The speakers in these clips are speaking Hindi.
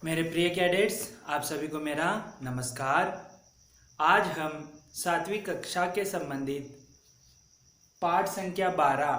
मेरे प्रिय कैडेट्स, आप सभी को मेरा नमस्कार। आज हम 7वीं कक्षा के संबंधित पाठ संख्या 12,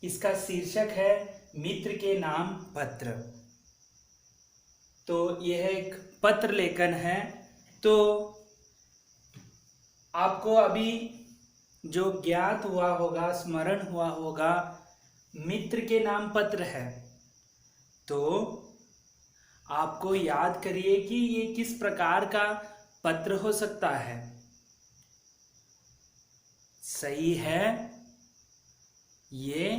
इसका शीर्षक है मित्र के नाम पत्र। तो यह एक पत्र लेखन है। तो आपको अभी जो ज्ञात हुआ होगा, स्मरण हुआ होगा, मित्र के नाम पत्र है। तो आपको याद करिए कि ये किस प्रकार का पत्र हो सकता है। सही है, ये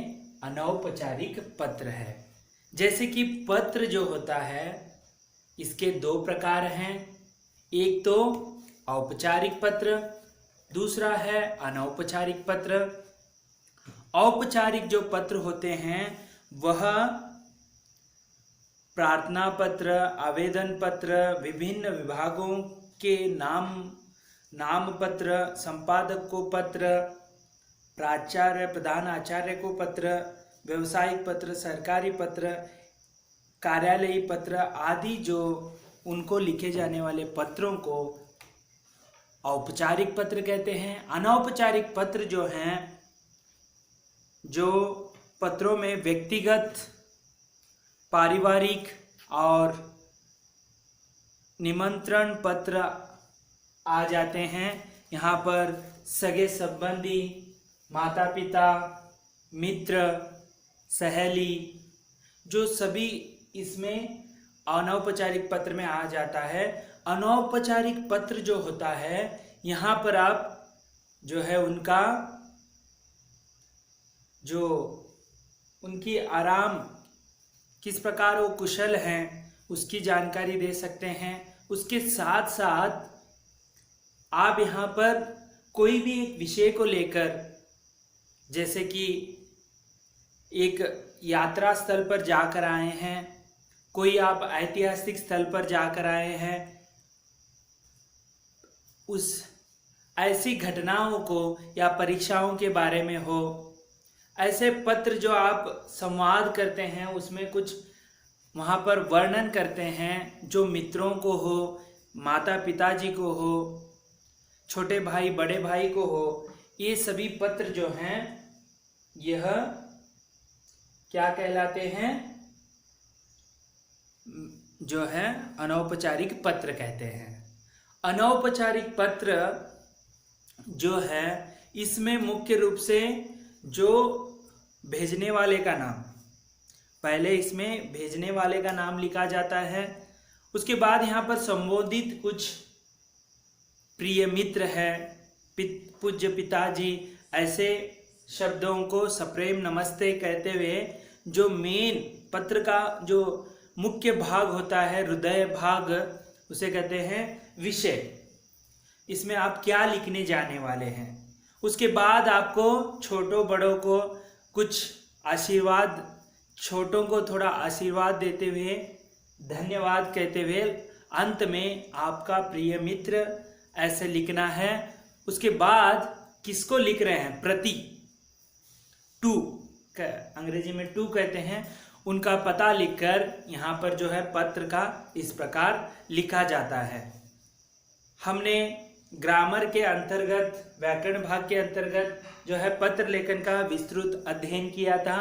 अनौपचारिक पत्र है। जैसे कि पत्र जो होता है इसके दो प्रकार हैं। एक तो औपचारिक पत्र, दूसरा है अनौपचारिक पत्र। औपचारिक जो पत्र होते हैं वह प्रार्थना पत्र, आवेदन पत्र, विभिन्न विभागों के नाम पत्र, संपादक को पत्र, प्राचार्य प्रधान आचार्य को पत्र, व्यवसायिक पत्र, सरकारी पत्र, कार्यालयी पत्र आदि जो उनको लिखे जाने वाले पत्रों को औपचारिक पत्र कहते हैं। अनौपचारिक पत्र जो हैं, जो पत्रों में व्यक्तिगत, पारिवारिक और निमंत्रण पत्र आ जाते हैं। यहाँ पर सगे संबंधी, माता पिता, मित्र, सहेली, जो सभी इसमें अनौपचारिक पत्र में आ जाता है। अनौपचारिक पत्र जो होता है, यहाँ पर आप जो है उनकी आराम, किस प्रकार वो कुशल हैं, उसकी जानकारी दे सकते हैं। उसके साथ साथ आप यहाँ पर कोई भी एक विषय को लेकर, जैसे कि एक यात्रा स्थल पर जाकर आए हैं, कोई आप ऐतिहासिक स्थल पर जाकर आए हैं, उस ऐसी घटनाओं को या परीक्षाओं के बारे में हो, ऐसे पत्र जो आप संवाद करते हैं, उसमें कुछ वहाँ पर वर्णन करते हैं, जो मित्रों को हो, माता पिताजी को हो, छोटे भाई बड़े भाई को हो, ये सभी पत्र जो हैं यह क्या कहलाते हैं? जो है अनौपचारिक पत्र कहते हैं। अनौपचारिक पत्र जो है, इसमें मुख्य रूप से जो भेजने वाले का नाम, पहले इसमें भेजने वाले का नाम लिखा जाता है। उसके बाद यहाँ पर संबोधित कुछ प्रिय मित्र है, पूज्य पिताजी, ऐसे शब्दों को सप्रेम नमस्ते कहते हुए जो मेन पत्र का जो मुख्य भाग होता है, हृदय भाग, उसे कहते हैं विषय। इसमें आप क्या लिखने जाने वाले हैं। उसके बाद आपको छोटों बड़ों को कुछ आशीर्वाद, छोटों को थोड़ा आशीर्वाद देते हुए, धन्यवाद कहते हुए अंत में आपका प्रिय मित्र, ऐसे लिखना है। उसके बाद किसको लिख रहे हैं? प्रति, टू, अंग्रेजी में टू कहते हैं, उनका पता लिखकर यहाँ पर जो है पत्र का इस प्रकार लिखा जाता है। हमने ग्रामर के अंतर्गत, व्याकरण भाग के अंतर्गत जो है पत्र लेखन का विस्तृत अध्ययन किया था।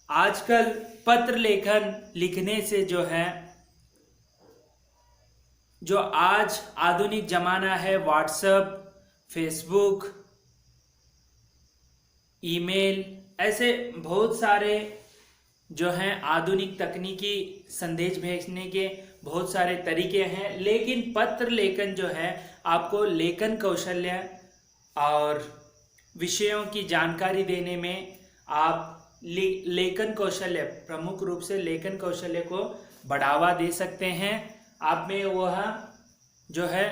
आजकल पत्र लेखन लिखने से जो है, जो आज आधुनिक जमाना है, व्हाट्सएप, फेसबुक, ईमेल, ऐसे बहुत सारे जो हैं आधुनिक तकनीकी संदेश भेजने के बहुत सारे तरीके हैं। लेकिन पत्र लेखन जो है, आपको लेखन कौशल्य और विषयों की जानकारी देने में, आप लेखन कौशल्य, प्रमुख रूप से लेखन कौशल्य को बढ़ावा दे सकते हैं। आप में वह जो है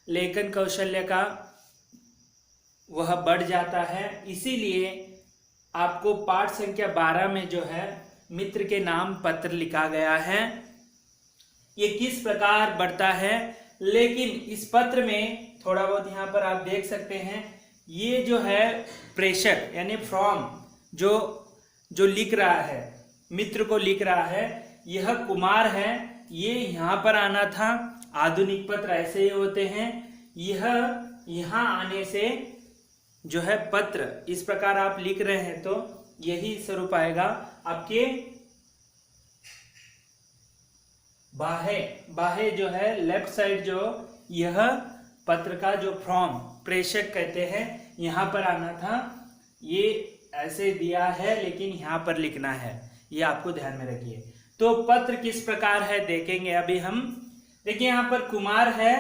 लेखन कौशल्य का वह बढ़ जाता है। इसीलिए आपको पाठ संख्या 12 में जो है मित्र के नाम पत्र लिखा गया है। ये किस प्रकार बढ़ता है, लेकिन इस पत्र में थोड़ा बहुत यहाँ पर आप देख सकते हैं, ये जो है प्रेषक यानी फ्रॉम जो लिख रहा है, मित्र को लिख रहा है, यह कुमार है, ये यहाँ पर आना था। आधुनिक पत्र ऐसे ही होते हैं। यह यहाँ आने से जो है पत्र इस प्रकार आप लिख रहे हैं तो यही स्वरूप आएगा आपके बाहे जो है लेफ्ट साइड, जो यह पत्र का जो फ्रॉम प्रेषक कहते हैं यहाँ पर आना था। ये ऐसे दिया है लेकिन यहाँ पर लिखना है, ये आपको ध्यान में रखिए। तो पत्र किस प्रकार है देखेंगे अभी हम। देखिए यहाँ पर कुमार है,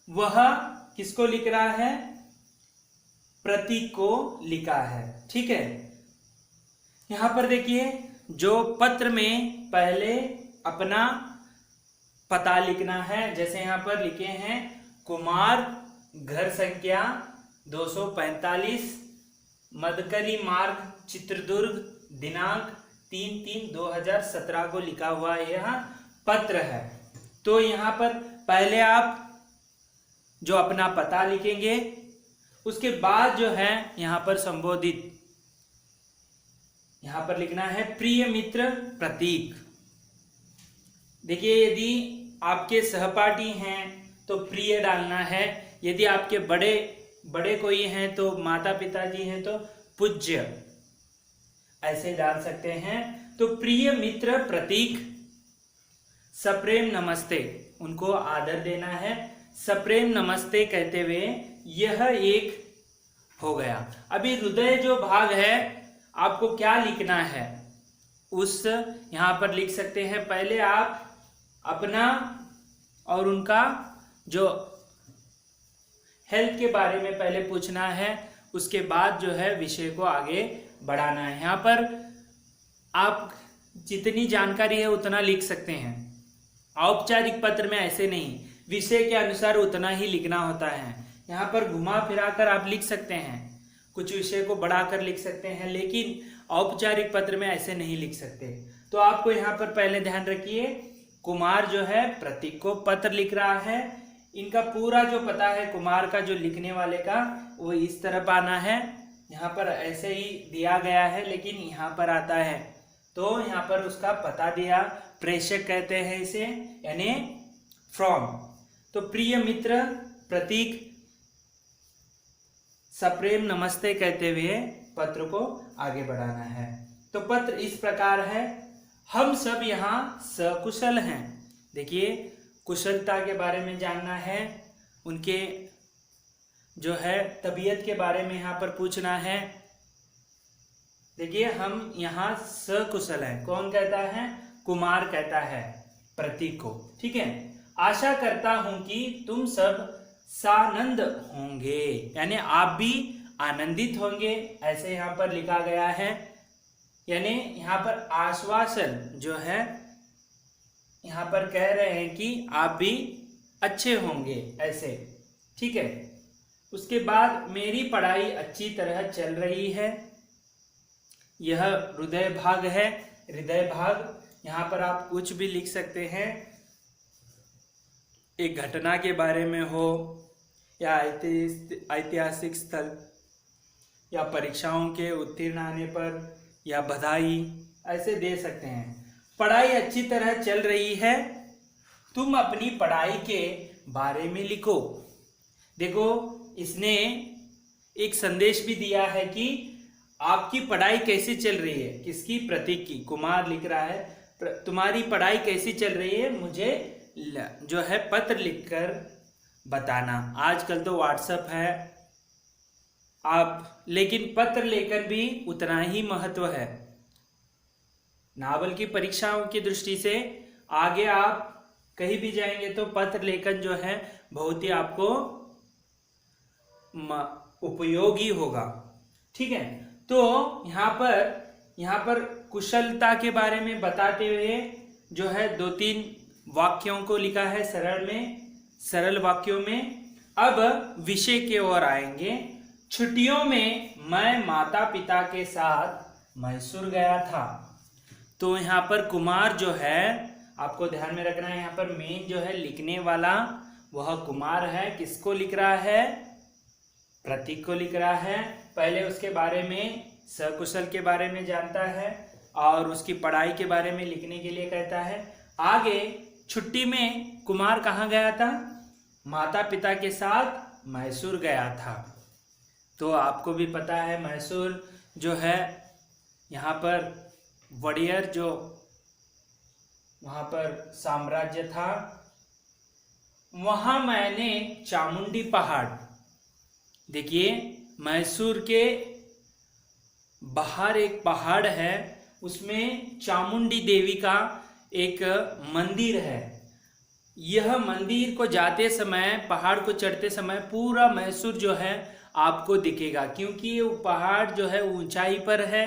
वह किसको लिख रहा है, प्रतीक को लिखा है। ठीक है, यहां पर देखिए जो पत्र में पहले अपना पता लिखना है, जैसे यहां पर लिखे हैं कुमार, घर संख्या 245, मदकरी मार्ग, चित्रदुर्ग, दिनांक 3/3/2017 को लिखा हुआ यह पत्र है। तो यहां पर पहले आप जो अपना पता लिखेंगे, उसके बाद जो है यहां पर संबोधित, यहां पर लिखना है प्रिय मित्र प्रतीक। देखिए यदि आपके सहपाठी हैं तो प्रिय डालना है, यदि आपके बड़े कोई हैं तो माता पिताजी हैं तो पूज्य ऐसे डाल सकते हैं। तो प्रिय मित्र प्रतीक, सप्रेम नमस्ते, उनको आदर देना है। सप्रेम नमस्ते कहते हुए यह एक हो गया। अभी हृदय जो भाग है आपको क्या लिखना है, उस यहां पर लिख सकते हैं। पहले आप अपना और उनका जो हेल्थ के बारे में पहले पूछना है, उसके बाद जो है विषय को आगे बढ़ाना है। यहाँ पर आप जितनी जानकारी है उतना लिख सकते हैं। औपचारिक पत्र में ऐसे नहीं, विषय के अनुसार उतना ही लिखना होता है। यहाँ पर घुमा फिरा कर आप लिख सकते हैं, कुछ विषय को बढ़ाकर लिख सकते हैं, लेकिन औपचारिक पत्र में ऐसे नहीं लिख सकते। तो आपको यहाँ पर पहले ध्यान रखिए, कुमार जो है प्रतीक को पत्र लिख रहा है। इनका पूरा जो पता है कुमार का, जो लिखने वाले का, वो इस तरफ आना है। यहाँ पर ऐसे ही दिया गया है लेकिन यहाँ पर आता है, तो यहाँ पर उसका पता दिया, प्रेषक कहते हैं इसे, यानी फ्रॉम। तो प्रिय मित्र प्रतीक, सप्रेम नमस्ते कहते हुए पत्र को आगे बढ़ाना है। तो पत्र इस प्रकार है। हम सब यहाँ सकुशल हैं। देखिए कुशलता के बारे में जानना है, उनके जो है तबीयत के बारे में यहाँ पर पूछना है। देखिए हम यहाँ सकुशल हैं, कौन कहता है, कुमार कहता है प्रतीक को। ठीक है, आशा करता हूं कि तुम सब सानंद होंगे, यानी आप भी आनंदित होंगे, ऐसे यहाँ पर लिखा गया है। यानी यहाँ पर आश्वासन जो है, यहाँ पर कह रहे हैं कि आप भी अच्छे होंगे ऐसे। ठीक है, उसके बाद मेरी पढ़ाई अच्छी तरह चल रही है। यह हृदय भाग है। हृदय भाग यहाँ पर आप कुछ भी लिख सकते हैं, एक घटना के बारे में हो, या ऐतिहासिक स्थल, या परीक्षाओं के उत्तीर्ण आने पर, या बधाई, ऐसे दे सकते हैं। पढ़ाई अच्छी तरह चल रही है, तुम अपनी पढ़ाई के बारे में लिखो। देखो इसने एक संदेश भी दिया है कि आपकी पढ़ाई कैसी चल रही है, किसकी, प्रतीक की। कुमार लिख रहा है तुम्हारी पढ़ाई कैसी चल रही है, मुझे जो है पत्र लिखकर बताना। आजकल तो व्हाट्सएप है आप, लेकिन पत्र लेकर भी उतना ही महत्व है। नावल की परीक्षाओं की दृष्टि से आगे आप कहीं भी जाएंगे तो पत्र लेखन जो है बहुत ही आपको उपयोगी होगा। ठीक है, तो यहाँ पर कुशलता के बारे में बताते हुए जो है 2-3 वाक्यों को लिखा है सरल वाक्यों में। अब विषय की ओर आएंगे। छुट्टियों में मैं माता पिता के साथ मैसूर गया था। तो यहाँ पर कुमार जो है, आपको ध्यान में रखना है, यहाँ पर मेन जो है लिखने वाला वह कुमार है। किसको लिख रहा है, प्रतीक को लिख रहा है। पहले उसके बारे में, सकुशल के बारे में जानता है। और उसकी पढ़ाई के बारे में लिखने के लिए कहता है। आगे छुट्टी में कुमार कहाँ गया था? माता पिता के साथ मैसूर गया था। तो आपको भी पता है मैसूर जो है यहाँ पर वड़ियर जो वहाँ पर साम्राज्य था, वहाँ मैंने चामुंडी पहाड़, देखिए मैसूर के बाहर एक पहाड़ है, उसमें चामुंडी देवी का एक मंदिर है। यह मंदिर को जाते समय, पहाड़ को चढ़ते समय पूरा मैसूर जो है आपको दिखेगा, क्योंकि वो पहाड़ जो है ऊंचाई पर है,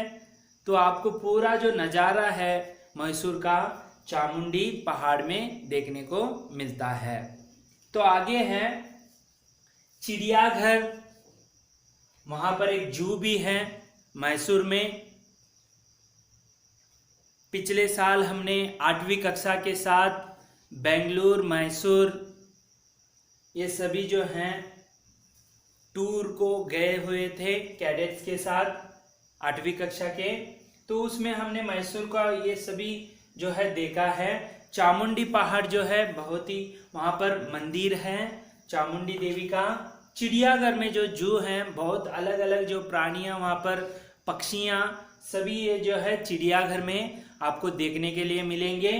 तो आपको पूरा जो नज़ारा है मैसूर का चामुंडी पहाड़ में देखने को मिलता है। तो आगे है चिड़ियाघर, वहाँ पर एक जू भी है मैसूर में। पिछले साल हमने 8वीं कक्षा के साथ बेंगलुरु, मैसूर ये सभी जो हैं टूर को गए हुए थे कैडेट्स के साथ 8वीं कक्षा के, तो उसमें हमने मैसूर का ये सभी जो है देखा है। चामुंडी पहाड़ जो है बहुत ही, वहाँ पर मंदिर है चामुंडी देवी का। चिड़ियाघर में जो जू हैं बहुत अलग अलग जो प्राणियाँ वहाँ पर, पक्षियाँ, सभी ये जो है चिड़ियाघर में आपको देखने के लिए मिलेंगे।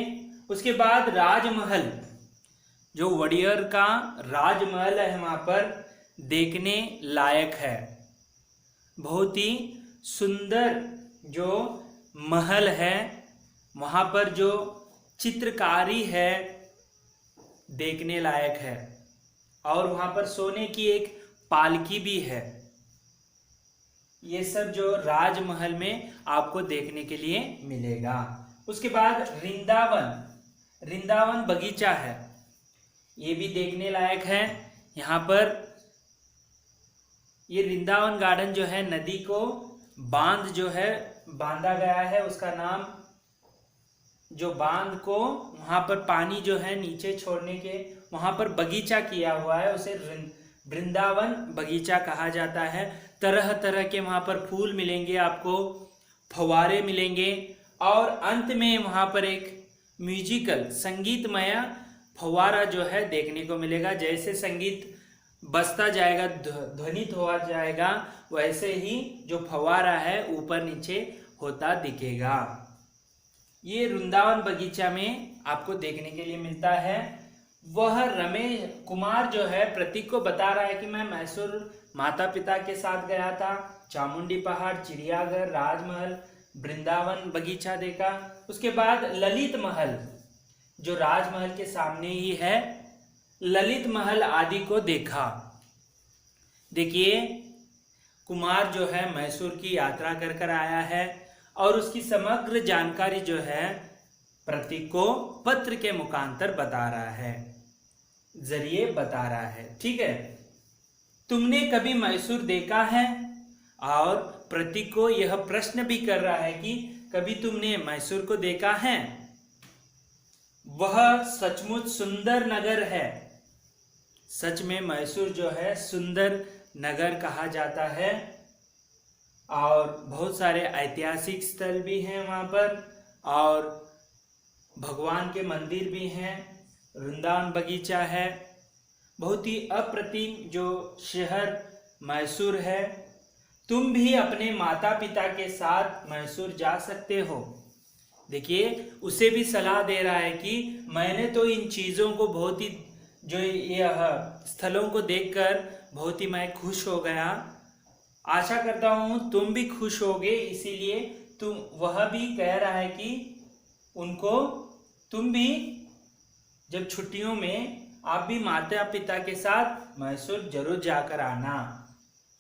उसके बाद राजमहल, जो वड़ियर का राजमहल है वहाँ पर देखने लायक है। बहुत ही सुंदर जो महल है, वहाँ पर जो चित्रकारी है देखने लायक है, और वहाँ पर सोने की एक पालकी भी है। ये सब जो राजमहल में आपको देखने के लिए मिलेगा। उसके बाद वृंदावन बगीचा है, ये भी देखने लायक है। यहाँ पर ये वृंदावन गार्डन जो है नदी को बांध जो है बांधा गया है, उसका नाम, जो बांध को वहाँ पर पानी जो है नीचे छोड़ने के वहाँ पर बगीचा किया हुआ है, उसे वृंदावन बगीचा कहा जाता है। तरह तरह के वहाँ पर फूल मिलेंगे आपको, फव्वारे मिलेंगे, और अंत में वहाँ पर एक म्यूजिकल संगीतमय फव्वारा जो है देखने को मिलेगा। जैसे संगीत बजता जाएगा, ध्वनित हुआ जाएगा, वैसे ही जो फव्वारा है ऊपर नीचे होता दिखेगा। ये वृंदावन बगीचा में आपको देखने के लिए मिलता है। वह रमेश कुमार जो है प्रतीक को बता रहा है कि मैं मैसूर माता पिता के साथ गया था, चामुंडी पहाड़, चिड़ियाघर, राजमहल, वृंदावन बगीचा देखा। उसके बाद ललित महल जो राजमहल के सामने ही है, ललित महल आदि को देखा। देखिए कुमार जो है मैसूर की यात्रा कर कर आया है, और उसकी समग्र जानकारी जो है प्रतीक को पत्र के मुखांतर बता रहा है, जरिए बता रहा है। ठीक है, तुमने कभी मैसूर देखा है? और प्रतीक को यह प्रश्न भी कर रहा है कि कभी तुमने मैसूर को देखा है? वह सचमुच सुंदर नगर है। सच में मैसूर जो है सुंदर नगर कहा जाता है, और बहुत सारे ऐतिहासिक स्थल भी हैं वहाँ पर, और भगवान के मंदिर भी हैं, वृंदावन बगीचा है। बहुत ही अप्रतिम जो शहर मैसूर है। तुम भी अपने माता पिता के साथ मैसूर जा सकते हो। देखिए उसे भी सलाह दे रहा है कि मैंने तो इन चीज़ों को बहुत ही, जो यह स्थलों को देखकर बहुत ही मैं खुश हो गया। आशा करता हूँ तुम भी खुश होगे, इसीलिए वह भी कह रहा है कि उनको, तुम भी जब छुट्टियों में आप भी माता पिता के साथ मैसूर जरूर जाकर आना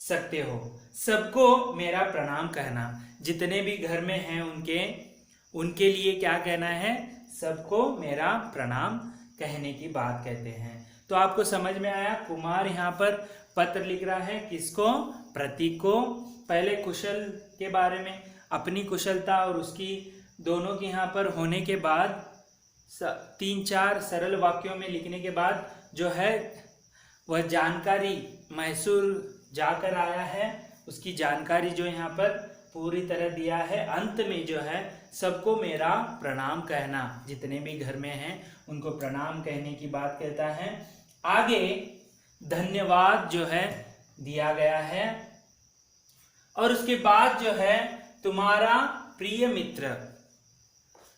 सकते हो। सबको मेरा प्रणाम कहना, जितने भी घर में हैं उनके लिए क्या कहना है? सबको मेरा प्रणाम कहने की बात कहते हैं। तो आपको समझ में आया, कुमार यहाँ पर पत्र लिख रहा है किसको? प्रतीक को। पहले कुशल के बारे में, अपनी कुशलता और उसकी दोनों की यहाँ पर होने के बाद 3-4 सरल वाक्यों में लिखने के बाद जो है वह जानकारी, मैसूर जाकर आया है उसकी जानकारी जो यहाँ पर पूरी तरह दिया है। अंत में जो है सबको मेरा प्रणाम कहना, जितने भी घर में हैं उनको प्रणाम कहने की बात कहता है। आगे धन्यवाद जो है दिया गया है, और उसके बाद जो है तुम्हारा प्रिय मित्र,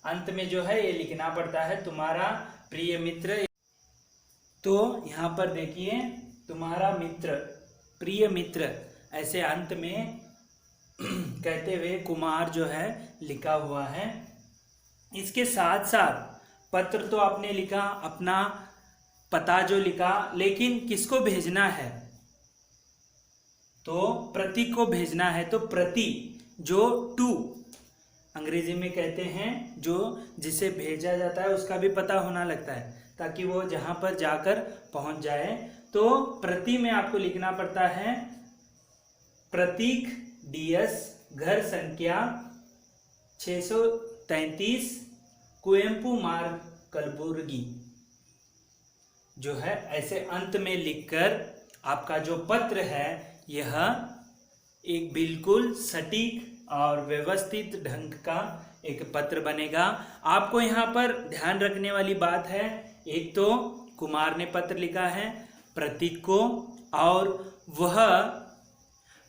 अंत में जो है ये लिखना पड़ता है तुम्हारा प्रिय मित्र। तो यहाँ पर देखिए तुम्हारा मित्र, प्रिय मित्र, ऐसे अंत में कहते हुए कुमार जो है लिखा हुआ है। इसके साथ साथ पत्र तो आपने लिखा, अपना पता जो लिखा, लेकिन किसको भेजना है? तो प्रति को भेजना है। तो प्रति जो टू अंग्रेजी में कहते हैं, जो जिसे भेजा जाता है उसका भी पता होना लगता है, ताकि वो जहां पर जाकर पहुंच जाए। तो प्रति में आपको लिखना पड़ता है प्रतीक DS, घर संख्या 633, कुवेंपु मार्ग, कलबुर्गी, जो है ऐसे अंत में लिखकर आपका जो पत्र है यह एक बिल्कुल सटीक और व्यवस्थित ढंग का एक पत्र बनेगा। आपको यहाँ पर ध्यान रखने वाली बात है, एक तो कुमार ने पत्र लिखा है प्रतीक को, और वह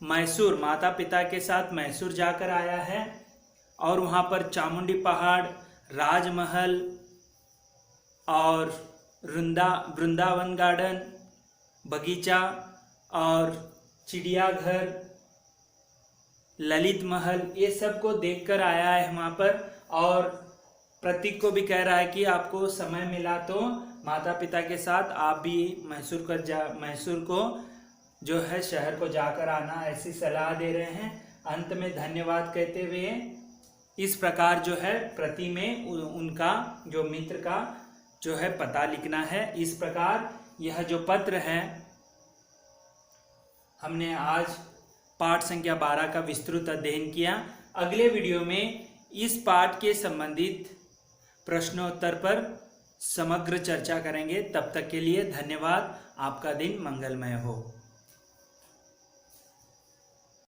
मैसूर, माता पिता के साथ मैसूर जाकर आया है, और वहाँ पर चामुंडी पहाड़, राजमहल और वृंदावन गार्डन, बगीचा और चिड़ियाघर, ललित महल, ये सब को देखकर आया है वहाँ पर। और प्रतीक को भी कह रहा है कि आपको समय मिला तो माता पिता के साथ आप भी मैसूर को जो है शहर को जाकर आना, ऐसी सलाह दे रहे हैं। अंत में धन्यवाद कहते हुए इस प्रकार जो है प्रति में उनका जो मित्र का जो है पता लिखना है। इस प्रकार यह जो पत्र है हमने आज पाठ संख्या 12 का विस्तृत अध्ययन किया। अगले वीडियो में इस पाठ के संबंधित प्रश्नोत्तर पर समग्र चर्चा करेंगे। तब तक के लिए धन्यवाद। आपका दिन मंगलमय हो।